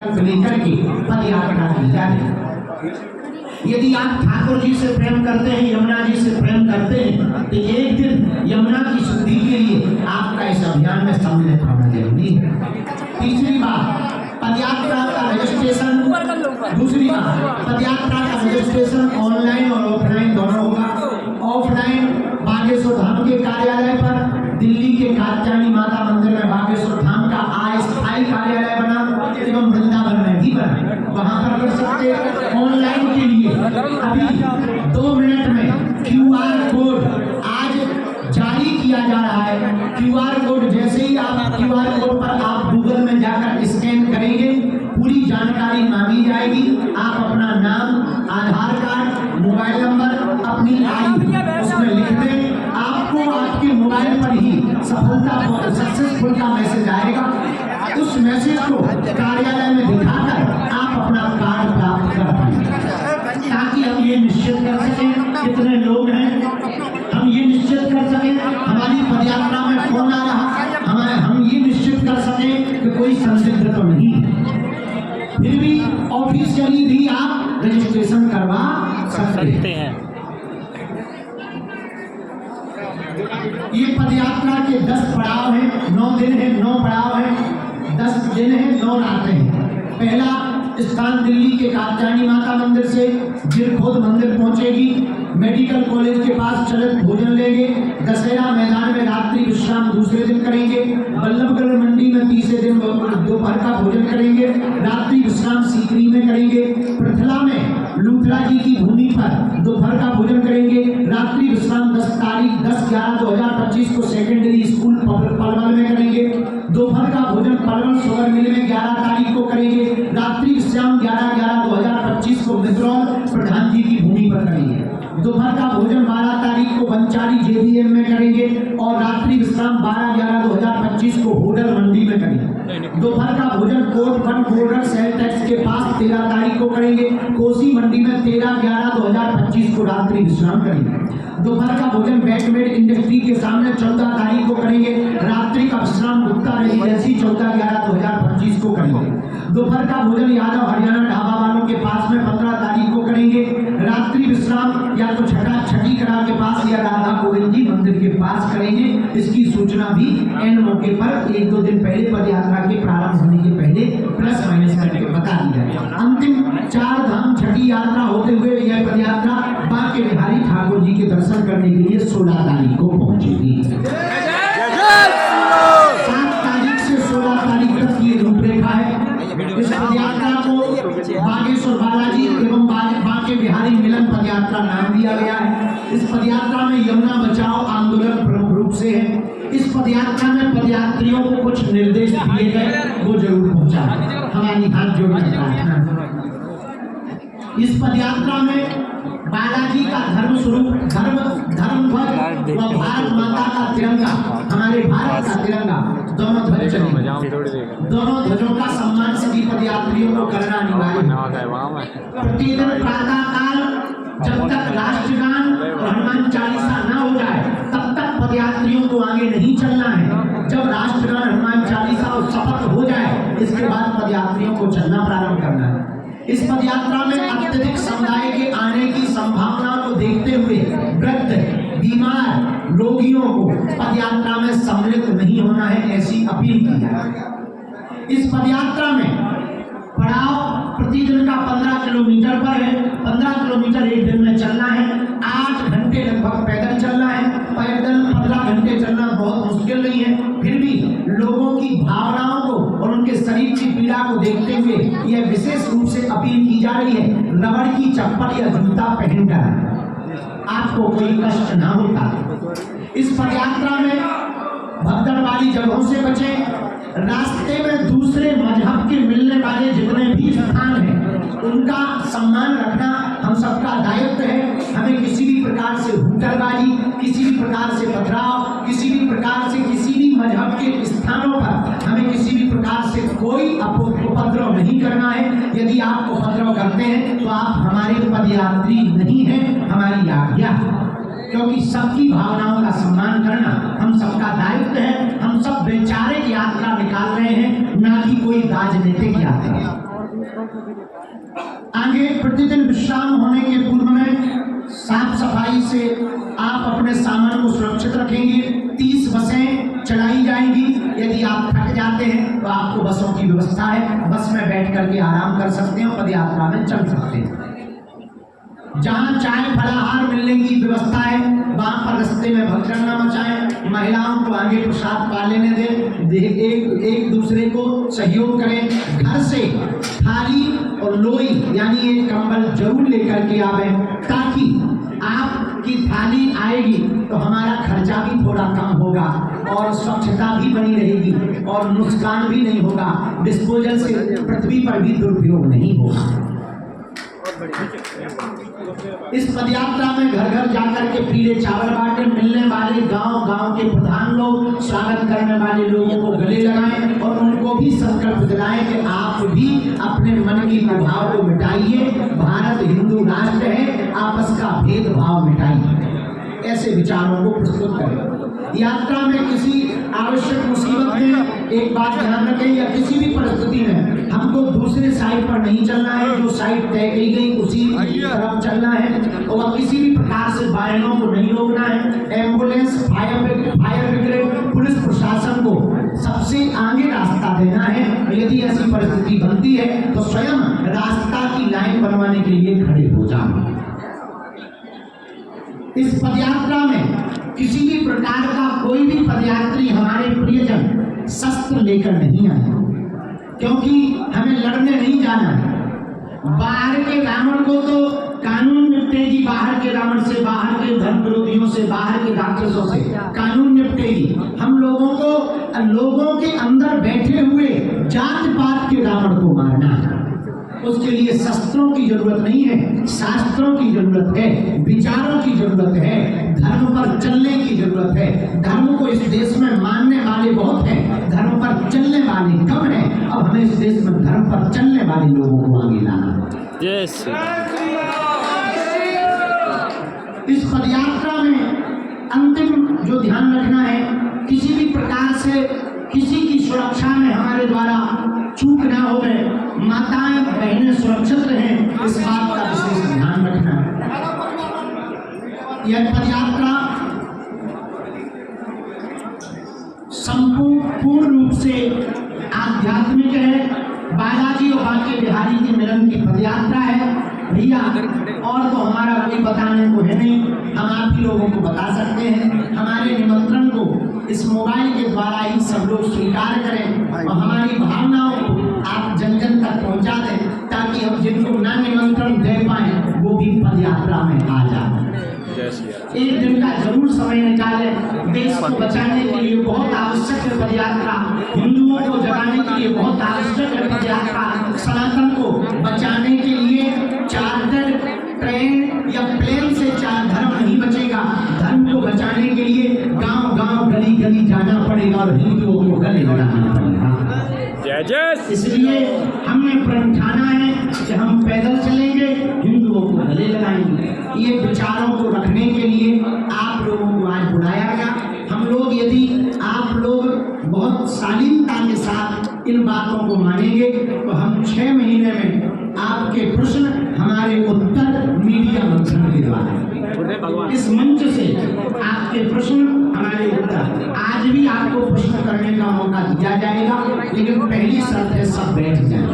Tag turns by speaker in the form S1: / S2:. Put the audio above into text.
S1: लेकर के पद यात्रा की जाए। यदि आप ठाकुर जी से प्रेम करते हैं, यमुना जी से प्रेम करते हैं, तो एक दिन यमुना की शुद्धि के लिए आपका इस अभियान में सम्मिलित होना जरूरी है। तीसरी बात, पदयात्रा का रजिस्ट्रेशन। दूसरी बात, पदयात्रा का रजिस्ट्रेशन ऑनलाइन और ऑफलाइन दोनों होगा। ऑफलाइन बागेश्वर धाम के कार्यालय पर, दिल्ली के कात्यायनी माता मंदिर में बागेश्वर धाम का अस्थायी कार्यालय बना एवं वृंदावन में भी बना, वहां पर कर सकते। ऑनलाइन के लिए अभी 2 मिनट में QR कोड आज जारी किया जा रहा है। QR कोड जैसे ही आप QR कोड पर आप गूगल में जाकर स्कैन करेंगे, पूरी जानकारी मांगी जाएगी। आप अपना नाम, आधार कार्ड, मोबाइल नंबर, अपनी आयु उसमें लिख दें। आपको आपके मोबाइल पर ही सक्सेसफुल का मैसेज आएगा। उस मैसेज को कार्यालय में दिखाकर आप अपना कार्ड प्राप्त कर पाएंगे, ताकि हम ये निश्चित कर सकें कितने लोग हैं, हम ये निश्चित कर सकें हमारी पदयात्रा में कौन आ रहा, हम ये निश्चित कर सकें कि कोई संदिग्ध तो नहीं है। फिर भी ऑफिशियली भी आप रजिस्ट्रेशन करवा सकते हैं। ये पदयात्रा के 10 पड़ाव हैं, 9 दिन है, 9 पड़ाव है, 10 दिन है, 9 रातें हैं। पहला स्थान दिल्ली के कात्यायनी माता मंदिर से गिरखोद मंदिर पहुंचेगी, मेडिकल कॉलेज के पास चलित भोजन लेंगे, दशहरा मैदान में रात्रि विश्राम दूसरे दिन करेंगे, बल्लभगढ़ मंडी में तीसरे दिन दोपहर का भोजन करेंगे, रात्रि विश्राम सीकरी में करेंगे, पृथला में लूथरा जी की भूमि पर दोपहर का भोजन करेंगे, रात्रि विश्राम 10/11/2025 को सेकेंडरी स्कूल पलवल में करेंगे, दोपहर का भोजन पलवल शुगर मिल में 11 तारीख को करेंगे, रात्रि विश्राम 11/11/2025 को मित्रोल प्रधान जी की भूमि पर करेंगे, दोपहर का भोजन 12 तारीख को बंचारी JBM में करेंगे और रात्रि विश्राम 12/11/2025 को होडल मंडी में करेंगे। दोपहर का भोजन कोट फन बॉर्डर सेल टैक्स के पास 13 तारीख को करेंगे, कोसी मंडी में 13/11/2025 को रात्रि विश्राम करेंगे। दोपहर का भोजन बैकमेड इंडस्ट्री के सामने 14 तारीख को करेंगे, रात्रि का विश्राम गुप्ता रेजिडेंसी 14/11/2025 को करेंगे। दोपहर का भोजन यादव हरियाणा ढाबा वालों के पास में 15 तारीख को करेंगे, रात्रि विश्राम या तो छठी कड़ा के पास या राधा गोविंद जी मंदिर के पास करेंगे। इसकी सूचना भी एन मौके पर 1-2 दिन पहले पदयात्रा के प्रारंभ होने के पहले प्लस माइनस करके बता दी जाए। अंतिम 4 धाम छठी यात्रा होते हुए यह पदयात्रा बांके बिहारी ठाकुर जी के दर्शन करने के लिए 16 तारीख को पहुंचेगी। 7 तारीख से 16 तारीख तक ये रूपरेखा है। इस पदयात्रा को बागेश्वर बालाजी एवं बांके बिहारी मिलन पदयात्रा नाम दिया गया है। इस पदयात्रा में यमुना बचाओ आंदोलन प्रमुख रूप से है। इस पदयात्रा में पदयात्रियों को कुछ निर्देश दिए गए, वो जरूर पहुंचा, हमारी हाथ जोड़कर प्रार्थना। इस पदयात्रा में बालाजी का धर्म स्वरूप धर्मध्वज व भारत माता का तिरंगा, हमारे भारत का तिरंगा, दोनों ध्वज चलेंगे। दोनों ध्वजों का सम्मान सभी पदयात्रियों को करना अनिवार्य है। प्रतिदिन प्रातः काल जब तक राष्ट्रगान और हनुमान चालीसा न हो जाए तब तक पदयात्रियों को आगे नहीं चलना है। जब राष्ट्रगान, हनुमान चालीसा और शपथ हो जाए, इसके बाद पदयात्रियों को चलना प्रारंभ करना है। इस पदयात्रा में अत्यधिक समुदाय के आने की संभावना को देखते हुए वृद्ध, बीमार, रोगियों को पदयात्रा में सम्मिलित नहीं होना है, ऐसी अपील की जाए। इस पदयात्रा में पड़ाव प्रतिदिन का 15 किलोमीटर पर है। 15 किलोमीटर एक दिन में चलना है। 8 घंटे लगभग पैदल चलना है। पैदल 15 घंटे चलना बहुत मुश्किल नहीं है, फिर भी लोगों की भावनाओं को और उनके शरीर की पीड़ा को देखते हुए यह विशेष रूप से अपील की जा रही है, रबड़ की चप्पल या जूता पहनकर आपको कोई कष्ट ना होता। इस पदयात्रा में भगदड़ वाली जगहों से बचें। रास्ते में दूसरे मजहब के मिलने वाले जितने भी स्थान हैं उनका सम्मान रखना हम सबका दायित्व है। हमें किसी भी प्रकार से हुक्कड़बाजी, किसी भी प्रकार से पथराव, किसी भी प्रकार से किसी भी मजहब के स्थानों पर हमें किसी भी प्रकार से कोई उपद्रव नहीं करना है। यदि आप उपद्रव करते हैं तो आप हमारे पदयात्री नहीं हैं, हमारी आज्ञा, क्योंकि सबकी भावनाओं का सम्मान करना हम सबका दायित्व है। हम सब वैचारिक यात्रा निकाल रहे हैं, ना कि कोई राजनीतिक यात्रा। आगे प्रतिदिन विश्राम होने के पूर्व में साफ सफाई से आप अपने सामान को सुरक्षित रखेंगे। 30 बसें चलाई जाएंगी। यदि आप थक जाते हैं तो आपको बसों की व्यवस्था है, बस में बैठ करके आराम कर सकते हैं, पद यात्रा में चल सकते हैं। जहाँ चाय फलाहार मिलने की व्यवस्था है वहां पर रास्ते में भगदड़ न मचाएं। महिलाओं को आगे प्रसाद पा लेने दें। एक दूसरे को सहयोग करें। घर से थाली और लोई यानी एक कंबल जरूर लेकर के आवे, ताकि आपकी थाली आएगी तो हमारा खर्चा भी थोड़ा कम होगा और स्वच्छता भी बनी रहेगी और नुकसान भी नहीं होगा। डिस्पोजल से पृथ्वी पर भी दुरुपयोग नहीं होगा। इस पदयात्रा में घर घर जाकर के पीले चावल बांटे। मिलने वाले गांव गांव के प्रधान लोग स्वागत करने वाले लोगों को गले लगाएं और उनको भी संकल्प दिलाएं कि आप भी अपने मन की प्रभाव को मिटाइए। भारत हिंदू राष्ट्र है, आपस का भेदभाव मिटाइए। ऐसे विचारों को प्रस्तुत करें। यात्रा में किसी आवश्यक मुसीबत में एक बात ध्यान रखें, या किसी भी परिस्थिति में हमको दूसरे साइड पर नहीं चलना है। जो साइड तय की गई उसी तरफ चलना है और किसी भी प्रकार से वाहनों को नहीं रोकना है। एम्बुलेंस, फायर ब्रिगेड, पुलिस प्रशासन को सबसे आगे रास्ता देना है। यदि ऐसी परिस्थिति बनती है तो स्वयं रास्ता की लाइन बनवाने के लिए खड़े हो जाए। इस पदयात्रा में किसी भी प्रकार का कोई भी पदयात्री हमारे प्रियजन शस्त्र लेकर नहीं आए, क्योंकि हमें लड़ने नहीं जाना है। बाहर के रावण को तो कानून निपटेगी, बाहर के रावण से, बाहर के धर्म विरोधियों से, बाहर के राक्षसों से कानून निपटेगी। हम लोगों को लोगों के अंदर बैठे हुए जात पात के रावण को मारना है। उसके लिए शस्त्रों की जरूरत नहीं है, शास्त्रों की जरूरत है, विचारों की जरूरत है, धर्म पर चलने की जरूरत है। धर्म को इस देश में मानने वाले बहुत हैं, धर्म पर चलने वाले कम हैं। अब हमें इस देश में धर्म पर चलने वाले लोगों को आगे लाना है।
S2: यस।
S1: इस पदयात्रा में अंतिम जो ध्यान रखना है, किसी भी प्रकार से किसी की सुरक्षा में हमारे द्वारा चूक ना हो गए, माताएं बहनें सुरक्षित रहें, इस बात का विशेष ध्यान रखना है। यह पदयात्रा संपूर्ण रूप से आध्यात्मिक है। बालाजी और बांके बिहारी के मिलन की पदयात्रा है भैया, और तो हमारा कोई बताने को है नहीं। हम आप ही लोगों को बता सकते हैं। हमारे निमंत्रण को इस मोबाइल के द्वारा ही सब लोग स्वीकार करें और हमारी भावनाओं को आप जन जन तक पहुंचा दें, ताकि हम जिनको न निमंत्रण दे पाए वो भी पदयात्रा में आ जाए। एक दिन का जरूर समय निकालें। देश को बचाने के लिए बहुत आवश्यक है पदयात्रा, हिंदुओं को जगाने के लिए बहुत आवश्यक है पदयात्रा, सनातन को बचाने के लिए चार्टर, ट्रेन या प्लेन से धर्म नहीं बचेगा। धर्म को बचाने के लिए गांव गांव गली गली जाना पड़ेगा और हिंदुओं को गले लगाना पड़ेगा। इसलिए हमने प्रण ठाना है कि हम पैदल चलेंगे, हिंदुओं को गले लगाएंगे। ये विचारों को रखने के लिए आप लोगों को आज बुलाया गया। हम लोग, यदि आप लोग बहुत शालीनता के साथ इन बातों को मानेंगे तो हम 6 महीने में आपके प्रश्न हमारे उत्तर मीडिया मंथन के द्वारा, इस मंच से आपके प्रश्न हमारे उत्तर, आज भी आपको प्रश्न करने का मौका दिया जाएगा, लेकिन पहली शर्त है सब बैठ जाए।